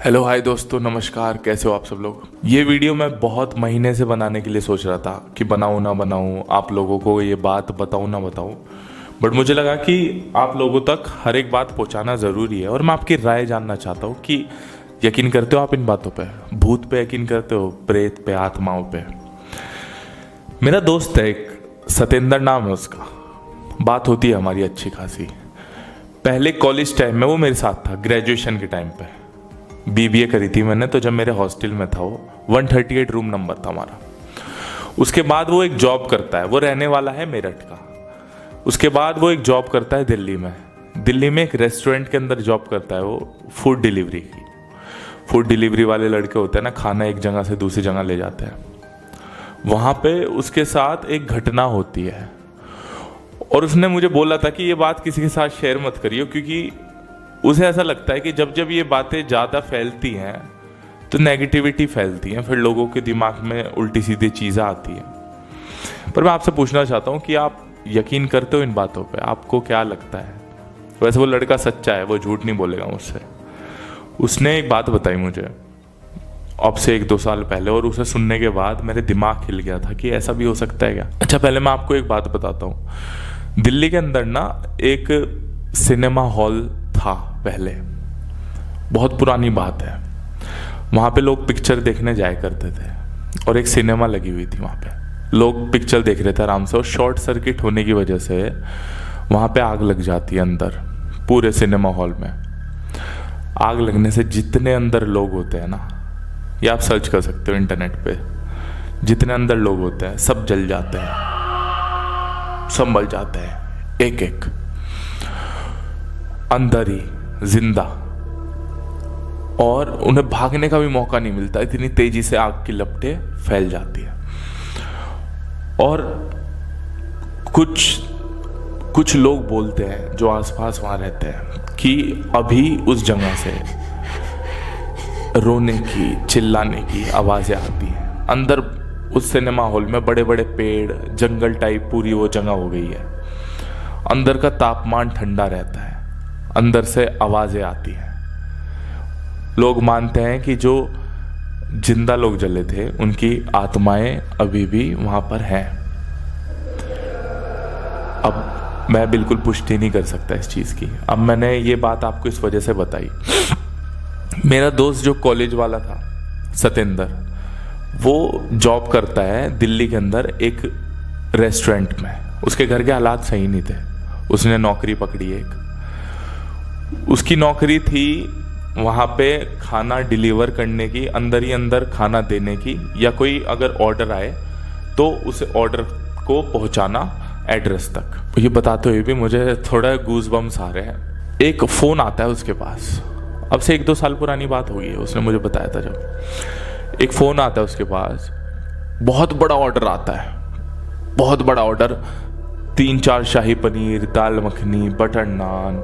Hello hi दोस्तों, नमस्कार। कैसे हो आप सब लोग। ये वीडियो मैं बहुत महीने से बनाने के लिए सोच रहा था कि बनाऊं ना बनाऊं, आप लोगों को ये बात बताऊं ना बताऊं। बट मुझे लगा कि आप लोगों तक हर एक बात पहुंचाना ज़रूरी है और मैं आपकी राय जानना चाहता हूं कि यकीन करते हो आप इन बातों पे? भूत पे यकीन करते हो? प्रेत पे, आत्माओं पे? मेरा दोस्त है एक, सतेंद्र नाम है उसका। बात होती है हमारी अच्छी खासी। पहले कॉलेज टाइम में वो मेरे साथ था, ग्रेजुएशन के टाइम पे। बीबीए करी थी मैंने, तो जब मेरे हॉस्टल में था वो 138 रूम नंबर था हमारा। उसके बाद वो एक जॉब करता है, वो रहने वाला है मेरठ का। उसके बाद वो एक जॉब करता है दिल्ली में एक रेस्टोरेंट के अंदर जॉब करता है वो, फूड डिलीवरी की। फूड डिलीवरी वाले लड़के होते हैं ना, खाना एक जगह से दूसरी जगह ले जाते हैं। वहाँ पे उसके साथ एक घटना होती है और उसने मुझे बोला था कि ये बात किसी के साथ शेयर मत करियो, क्योंकि उसे ऐसा लगता है कि जब जब ये बातें ज़्यादा फैलती हैं तो नेगेटिविटी फैलती है, फिर लोगों के दिमाग में उल्टी सीधी चीज़ें आती हैं। पर मैं आपसे पूछना चाहता हूँ कि आप यकीन करते हो इन बातों पे? आपको क्या लगता है? वैसे वो लड़का सच्चा है, वो झूठ नहीं बोलेगा मुझसे। उसने एक बात बताई मुझे अब से 1-2 साल पहले, और उसे सुनने के बाद मेरे दिमाग हिल गया था कि ऐसा भी हो सकता है क्या। अच्छा, पहले मैं आपको एक बात बताता हूँ। दिल्ली के अंदर ना एक सिनेमा हॉल था पहले, बहुत पुरानी बात है। वहाँ पे लोग पिक्चर देखने जाया करते थे और एक सिनेमा लगी हुई थी वहाँ पे। लोग पिक्चर देख रहे थे आराम से, और शॉर्ट सर्किट होने की वजह से वहाँ पे आग लग जाती है अंदर, पूरे सिनेमा हॉल में। आग लगने से जितने अंदर लोग होते हैं ना, ये आप सर्च कर सकते हो इंटरनेट पे, जितने अंदर लोग होते हैं सब जल जाते हैं, संभल जाते हैं एक एक, अंदर ही जिंदा। और उन्हें भागने का भी मौका नहीं मिलता, इतनी तेजी से आग की लपटें फैल जाती है। और कुछ लोग बोलते हैं जो आसपास वहां रहते हैं कि अभी उस जगह से रोने की, चिल्लाने की आवाजें आती हैं। अंदर उस सिनेमा हॉल में बड़े बड़े पेड़, जंगल टाइप पूरी वो जगह हो गई है। अंदर का तापमान ठंडा रहता है, अंदर से आवाजें आती हैं। लोग मानते हैं कि जो जिंदा लोग जले थे उनकी आत्माएं अभी भी वहां पर हैं। अब मैं बिल्कुल पुष्टि नहीं कर सकता इस चीज की। अब मैंने ये बात आपको इस वजह से बताई। मेरा दोस्त जो कॉलेज वाला था सतेंद्र, वो जॉब करता है दिल्ली के अंदर एक रेस्टोरेंट में। उसके घर के हालात सही नहीं थे, उसने नौकरी पकड़ी एक। उसकी नौकरी थी वहाँ पे खाना डिलीवर करने की, अंदर ही अंदर खाना देने की, या कोई अगर ऑर्डर आए तो उस ऑर्डर को पहुँचाना एड्रेस तक। ये बताते हुए भी मुझे थोड़ा गूज बम्स आ रहे हैं। एक फ़ोन आता है उसके पास, अब से 1-2 साल पुरानी बात हुई है, उसने मुझे बताया था। जब एक फ़ोन आता है उसके पास, बहुत बड़ा ऑर्डर आता है, बहुत बड़ा ऑर्डर। 3-4 शाही पनीर, दाल मखनी, बटर नान,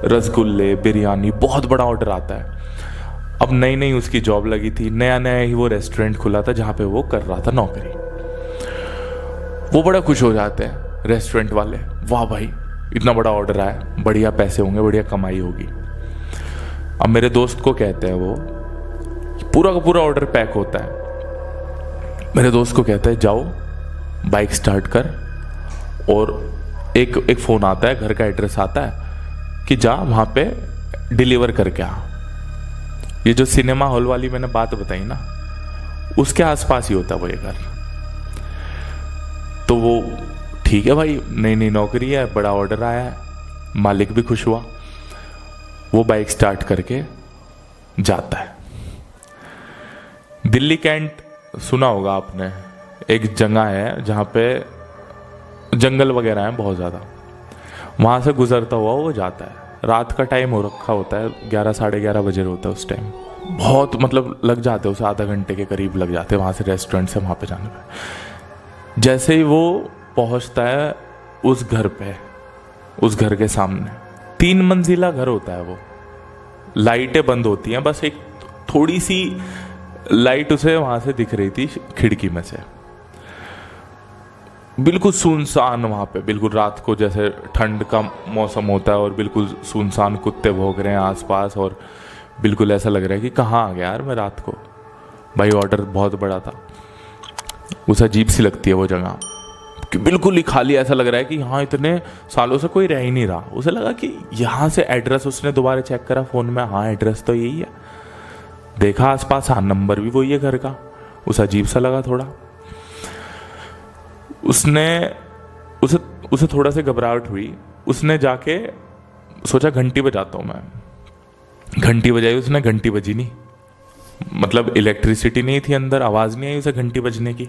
रसगुल्ले, बिरयानी, बहुत बड़ा ऑर्डर आता है। अब नई नई उसकी जॉब लगी थी, नया नया ही वो रेस्टोरेंट खुला था जहाँ पे वो कर रहा था नौकरी। वो बड़ा खुश हो जाते हैं रेस्टोरेंट वाले, वाह भाई इतना बड़ा ऑर्डर आया, बढ़िया पैसे होंगे, बढ़िया कमाई होगी। अब मेरे दोस्त को कहते हैं, वो पूरा का पूरा ऑर्डर पैक होता है। मेरे दोस्त को कहता है जाओ बाइक स्टार्ट कर, और एक फ़ोन आता है, घर का एड्रेस आता है कि जा वहाँ पे डिलीवर करके आ। ये जो सिनेमा हॉल वाली मैंने बात बताई ना, उसके आसपास ही होता है वो ये घर। तो वो ठीक है भाई, नई नई नौकरी है, बड़ा ऑर्डर आया है, मालिक भी खुश हुआ। वो बाइक स्टार्ट करके जाता है। दिल्ली कैंट सुना होगा आपने, एक जगह है जहाँ पे जंगल वगैरह हैं बहुत ज़्यादा। वहाँ से गुजरता हुआ वो जाता है। रात का टाइम हो रखा होता है, 11-11:30 बजे होता है उस टाइम। बहुत मतलब लग जाते हैं उसे, आधा घंटे के करीब लग जाते हैं वहाँ से रेस्टोरेंट से वहाँ पे जाने पे। जैसे ही वो पहुँचता है उस घर पे, उस घर के सामने 3 मंजिला घर होता है वो। लाइटें बंद होती हैं, बस एक थोड़ी सी लाइट उसे वहाँ से दिख रही थी खिड़की में से। बिल्कुल सुनसान वहाँ पे, बिल्कुल रात को जैसे ठंड का मौसम होता है और बिल्कुल सुनसान, कुत्ते भौंक रहे हैं आसपास और बिल्कुल ऐसा लग रहा है कि कहाँ आ गया यार मैं रात को। भाई ऑर्डर बहुत बड़ा था। उसे अजीब सी लगती है वो जगह कि बिल्कुल ही खाली, ऐसा लग रहा है कि यहाँ इतने सालों से कोई रह ही नहीं रहा। उसे लगा कि यहाँ से एड्रेस, उसने दोबारा चेक करा फ़ोन में, हाँ एड्रेस तो यही है। देखा आसपास, हाँ नंबर भी वही है घर का। उसे अजीब सा लगा थोड़ा। उसे थोड़ा सा घबराहट हुई। उसने जाके सोचा घंटी बजाता हूँ मैं। घंटी बजाई उसने, घंटी बजी नहीं, मतलब इलेक्ट्रिसिटी नहीं थी अंदर, आवाज़ नहीं आई उसे घंटी बजने की।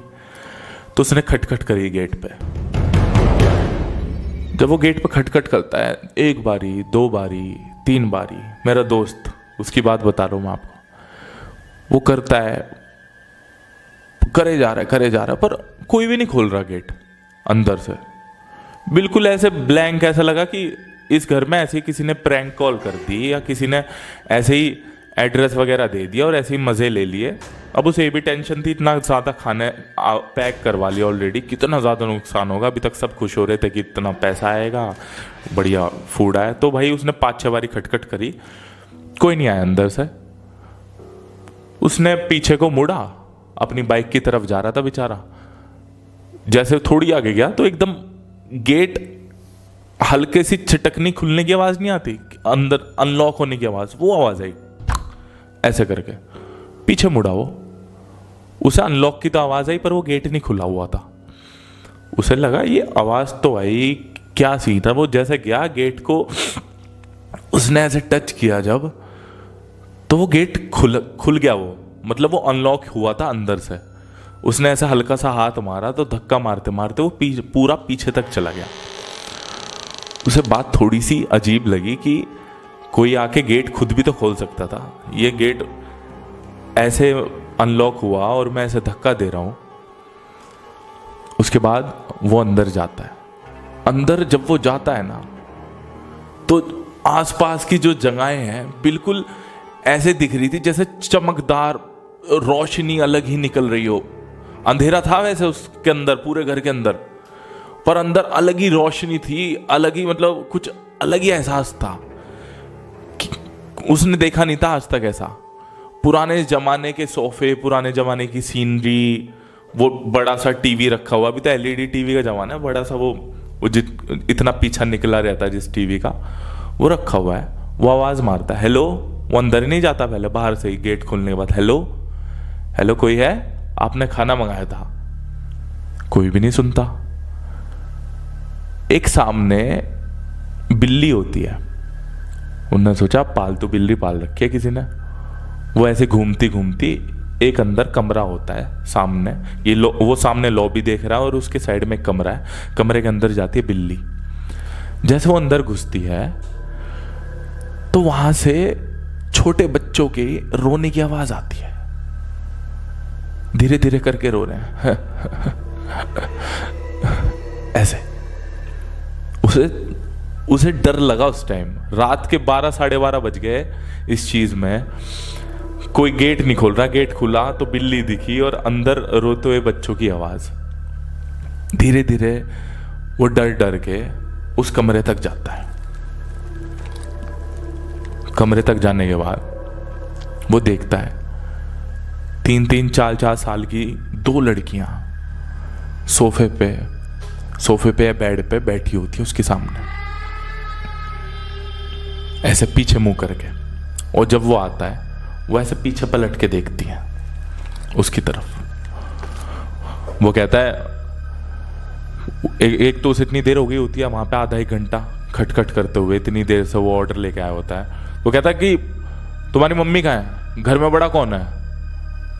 तो उसने खटखट करी गेट पे। जब वो गेट पे खटखट करता है, 1 बारी 2 बारी 3 बारी, मेरा दोस्त, उसकी बात बता रहा हूँ मैं आपको, वो करता है, करे जा रहा है, पर कोई भी नहीं खोल रहा गेट अंदर से। बिल्कुल ऐसे ब्लैंक, ऐसा लगा कि इस घर में ऐसे ही किसी ने प्रैंक कॉल कर दी या किसी ने ऐसे ही एड्रेस वगैरह दे दिया और ऐसे ही मज़े ले लिए। अब उसे भी टेंशन थी, इतना ज़्यादा खाने पैक करवा लिया ऑलरेडी, कितना ज़्यादा नुकसान होगा। अभी तक सब खुश हो रहे थे कि इतना पैसा आएगा, बढ़िया फूड आया। तो भाई उसने 5-6 बारी खटखट करी, कोई नहीं आया अंदर से। उसने पीछे को मुड़ा, अपनी बाइक की तरफ जा रहा था बेचारा। जैसे थोड़ी आगे गया तो एकदम गेट हल्के सी छिटकनी, खुलने की आवाज़ नहीं आती, अंदर अनलॉक होने की आवाज़, वो आवाज़ आई ऐसे करके। पीछे मुड़ा वो, उसे अनलॉक की तो आवाज़ आई पर वो गेट नहीं खुला हुआ था। उसे लगा ये आवाज़ तो आई, क्या सीन था। वो जैसे गया गेट को, उसने ऐसे टच किया जब, तो वो गेट खुल गया। वो मतलब वो अनलॉक हुआ था अंदर से। उसने ऐसा हल्का सा हाथ मारा तो धक्का मारते मारते वो पूरा पीछे तक चला गया। उसे बात थोड़ी सी अजीब लगी कि कोई आके गेट खुद भी तो खोल सकता था। ये गेट ऐसे अनलॉक हुआ और मैं ऐसे धक्का दे रहा हूं। उसके बाद वो अंदर जाता है। अंदर जब वो जाता है ना, तो आसपास की जो जगहें हैं बिल्कुल ऐसे दिख रही थी जैसे चमकदार रोशनी अलग ही निकल रही हो। अंधेरा था वैसे उसके अंदर, पूरे घर के अंदर, पर अंदर अलग ही रोशनी थी, अलग ही, मतलब कुछ अलग ही एहसास था। उसने देखा नहीं था आज तक ऐसा। पुराने जमाने के सोफे, पुराने जमाने की सीनरी, वो बड़ा सा टीवी रखा हुआ। अभी तो एलईडी टीवी का जमाना है, बड़ा सा वो इतना पीछा निकला रहता है जिस टीवी का, वो रखा हुआ है। वो आवाज़ मारता है, हेलो। वो अंदर ही नहीं जाता, पहले बाहर से ही गेट खोलने के बाद, हेलो हेलो कोई है, आपने खाना मंगाया था। कोई भी नहीं सुनता। एक सामने बिल्ली होती है। उन्होंने सोचा पालतू बिल्ली पाल रखी है किसी ने। वो ऐसे घूमती घूमती, एक अंदर कमरा होता है सामने, ये वो सामने लॉबी देख रहा है और उसके साइड में कमरा है। कमरे के अंदर जाती है बिल्ली। जैसे वो अंदर घुसती है तो वहां से छोटे बच्चों के रोने की आवाज आती है। धीरे धीरे करके रो रहे हैं ऐसे। उसे डर लगा उस टाइम। रात के 12 साढ़े 12 बज गए इस चीज में। कोई गेट नहीं खोल रहा, गेट खुला तो बिल्ली दिखी और अंदर रोते हुए बच्चों की आवाज। धीरे धीरे वो डर डर के उस कमरे तक जाता है। कमरे तक जाने के बाद वो देखता है 3-3 4-4 साल की 2 लड़कियां सोफे पे या बेड पे बैठी होती है उसके सामने, ऐसे पीछे मुंह करके। और जब वो आता है वो ऐसे पीछे पलट के देखती है उसकी तरफ। वो कहता है, एक तो उसे इतनी देर हो गई होती है वहां पे, आधा 1 घंटा खटखट करते हुए, इतनी देर से वो ऑर्डर लेके आया होता है। वो कहता है कि तुम्हारी मम्मी कहाँ है, घर में बड़ा कौन है,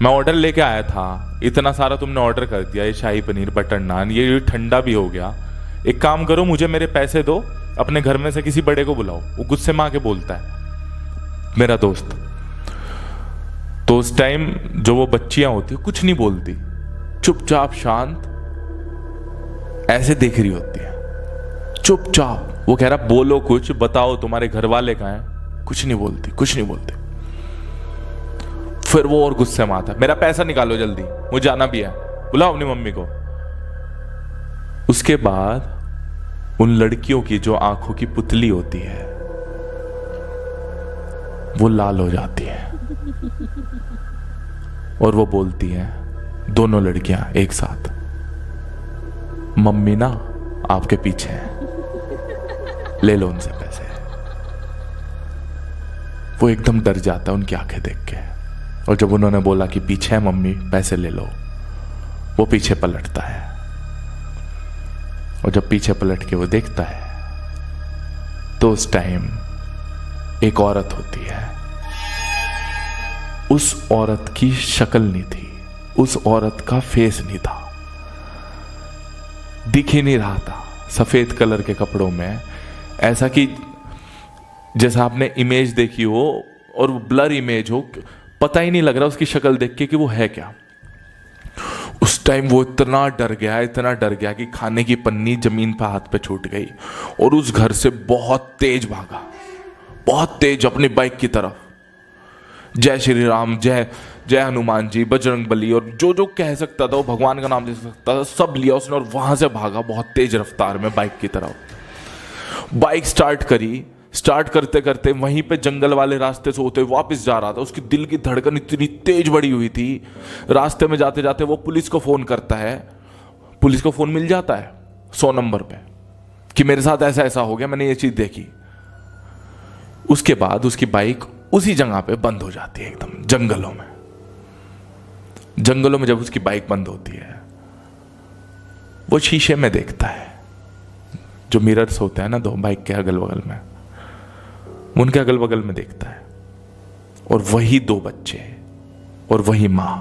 मैं ऑर्डर लेके आया था, इतना सारा तुमने ऑर्डर कर दिया, ये शाही पनीर बटर नान, ये ठंडा भी हो गया, एक काम करो मुझे मेरे पैसे दो, अपने घर में से किसी बड़े को बुलाओ। वो गुस्से में आके बोलता है मेरा दोस्त। तो उस टाइम जो वो बच्चियां होती है कुछ नहीं बोलती, चुपचाप शांत ऐसे देख रही होती है, चुपचाप। वो कह रहा बोलो कुछ, बताओ तुम्हारे घर वाले कहाँ हैं, कुछ नहीं बोलती, कुछ नहीं बोलती। फिर वो और गुस्से में आता है, मेरा पैसा निकालो जल्दी, मुझे जाना भी है, बुलाओ अपनी मम्मी को। उसके बाद उन लड़कियों की जो आंखों की पुतली होती है वो लाल हो जाती है और वो बोलती है, दोनों लड़कियां एक साथ, मम्मी ना आपके पीछे है, ले लो उनसे पैसे। वो एकदम डर जाता है उनकी आंखें देख के, और जब उन्होंने बोला कि पीछे है मम्मी, पैसे ले लो, वो पीछे पलटता है। और जब पीछे पलट के वो देखता है तो उस टाइम एक औरत होती है। उस औरत की शक्ल नहीं थी, उस औरत का फेस नहीं था, दिख ही नहीं रहा था, सफेद कलर के कपड़ों में, ऐसा कि जैसा आपने इमेज देखी हो और ब्लर इमेज हो, पता ही नहीं लग रहा उसकी शक्ल देख के कि वो है क्या। उस टाइम वो इतना डर गया कि खाने की पन्नी जमीन पर हाथ पे छूट गई और उस घर से बहुत तेज भागा, बहुत तेज अपनी बाइक की तरफ। जय श्री राम, जय जय हनुमान जी, बजरंग बली, और जो जो कह सकता था वो भगवान का नाम ले सकता था, सब लिया उसने और वहां से भागा बहुत तेज रफ्तार में बाइक की तरफ। बाइक स्टार्ट करी, स्टार्ट करते करते वहीं पे जंगल वाले रास्ते से होते वापस जा रहा था। उसकी दिल की धड़कन इतनी तेज बढ़ी हुई थी। रास्ते में जाते जाते वो पुलिस को फोन करता है। पुलिस को फोन मिल जाता है 100 नंबर पे कि मेरे साथ ऐसा ऐसा हो गया, मैंने ये चीज देखी। उसके बाद उसकी बाइक उसी जगह पे बंद हो जाती है, एकदम जंगलों में। जंगलों में जब उसकी बाइक बंद होती है, वो शीशे में देखता है, जो मिरर्स होते हैं ना दो बाइक के अगल बगल में, उनके अगल बगल में देखता है, और वही 2 बच्चे और वही मां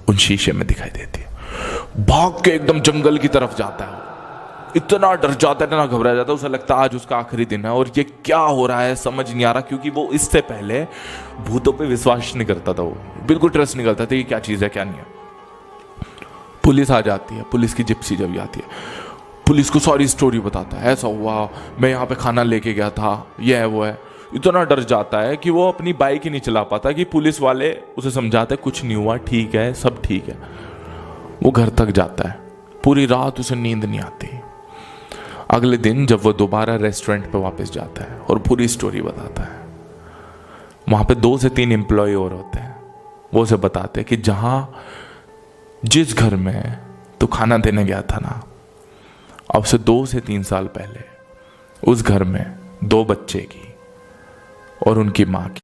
उन शीशे में दिखाई देती है। भाग के एकदम जंगल की तरफ जाता है, इतना डर जाता है, इतना घबरा जाता है, उसे लगता है आज उसका आखिरी दिन है और ये क्या हो रहा है समझ नहीं आ रहा, क्योंकि वो इससे पहले भूतों पे विश्वास नहीं करता था, वो बिल्कुल ट्रस्ट नहीं करता था कि क्या चीज है क्या नहीं है। पुलिस आ जाती है, पुलिस की जिप्सी जब आती है, पुलिस को सारी स्टोरी बताता है, ऐसा हुआ, मैं यहाँ पे खाना लेके गया था, ये है वो है। इतना डर जाता है कि वो अपनी बाइक ही नहीं चला पाता कि पुलिस वाले उसे समझाते कुछ नहीं हुआ, ठीक है, सब ठीक है। वो घर तक जाता है, पूरी रात उसे नींद नहीं आती। अगले दिन जब वो दोबारा रेस्टोरेंट पे वापस जाता है और पूरी स्टोरी बताता है, वहां पे 2 से 3 एम्प्लॉय और होते हैं। वो उसे बताते हैं कि जिस घर में तो खाना देने गया था ना, अब से 2 से 3 साल पहले उस घर में 2 बच्चे की और उनकी मां की